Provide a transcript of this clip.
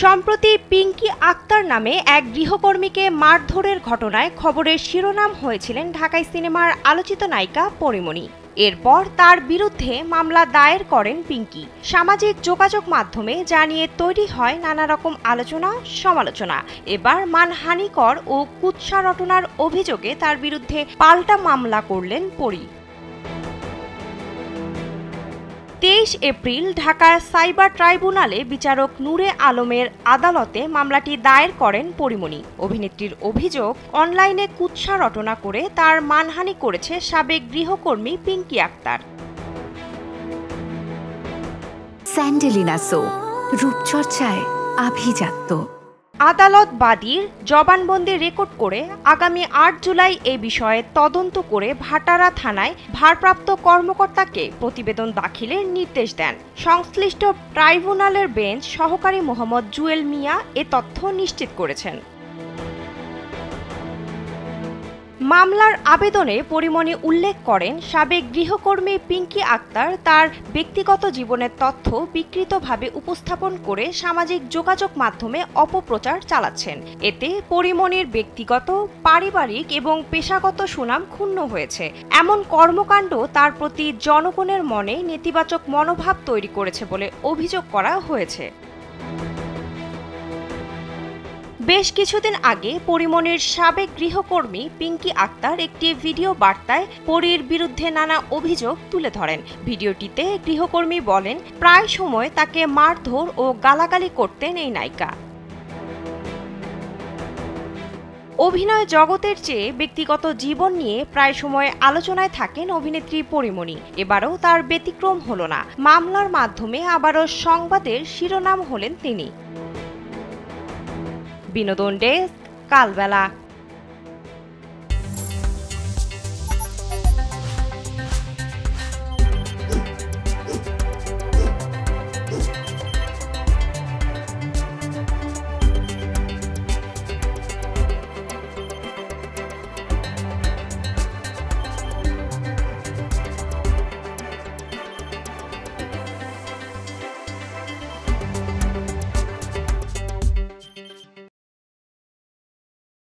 সম্প্রতি পিঙ্কি আক্তার নামে এক গৃহকর্মীকে মারধরের ঘটনায় খবরের শিরোনাম হয়েছিলেন ঢাকাই সিনেমার আলোচিত নায়িকা পরীমণি। এরপর তার বিরুদ্ধে মামলা দায়ের করেন পিঙ্কি। সামাজিক যোগাযোগ মাধ্যমে যা নিয়ে তৈরি হয় নানা রকম আলোচনা সমালোচনা। এবার মানহানিকর ও কুৎসা রটনার অভিযোগে তার বিরুদ্ধে পাল্টা মামলা করলেন পরী। 23 এপ্রিল ঢাকার সাইবার ট্রাইব্যুনালে বিচারক নূরে আলমের আদালতে মামলাটি দায়ের করেন পরীমণি। অভিনেত্রীর অভিযোগ, অনলাইনে কুৎসা রটনা করে তার মানহানি করেছে সাবেক গৃহকর্মী পিঙ্কি আক্তার। স্যান্ডেলিনা সো, রূপচর্চায় আভিজাত্য। আদালত বাদীর জবানবন্দি রেকর্ড করে আগামী 8 জুলাই এ বিষয়ে তদন্ত করে ভাটারা থানায় ভারপ্রাপ্ত কর্মকর্তাকে প্রতিবেদন দাখিলের নির্দেশ দেন। সংশ্লিষ্ট ট্রাইব্যুনালের বেঞ্চ সহকারী মোহাম্মদ জুয়েল মিয়া এ তথ্য নিশ্চিত করেছেন। মামলার আবেদনে পরীমণি উল্লেখ করেন, সাবেক গৃহকর্মী পিঙ্কি আক্তার তার ব্যক্তিগত জীবনের তথ্য বিকৃতভাবে উপস্থাপন করে সামাজিক যোগাযোগ মাধ্যমে অপপ্রচার চালাচ্ছেন। এতে পরীমণির ব্যক্তিগত, পারিবারিক এবং পেশাগত সুনাম ক্ষুণ্ণ হয়েছে। এমন কর্মকাণ্ড তার প্রতি জনগণের মনে নেতিবাচক মনোভাব তৈরি করেছে বলে অভিযোগ করা হয়েছে। বেশ কিছুদিন আগে পরীমণির সাবেক গৃহকর্মী পিঙ্কি আক্তার একটি ভিডিও বার্তায় পরীর বিরুদ্ধে নানা অভিযোগ তুলে ধরেন। ভিডিওটিতে গৃহকর্মী বলেন, প্রায় সময় তাকে মারধর ও গালাগালি করতেন এই নায়িকা। অভিনয় জগতের চেয়ে ব্যক্তিগত জীবন নিয়ে প্রায় সময় আলোচনায় থাকেন অভিনেত্রী পরীমণি। এবারও তার ব্যতিক্রম হলো না। মামলার মাধ্যমে আবারও সংবাদের শিরোনাম হলেন তিনি। বিনোদন ডেস্ক, কালবেলা।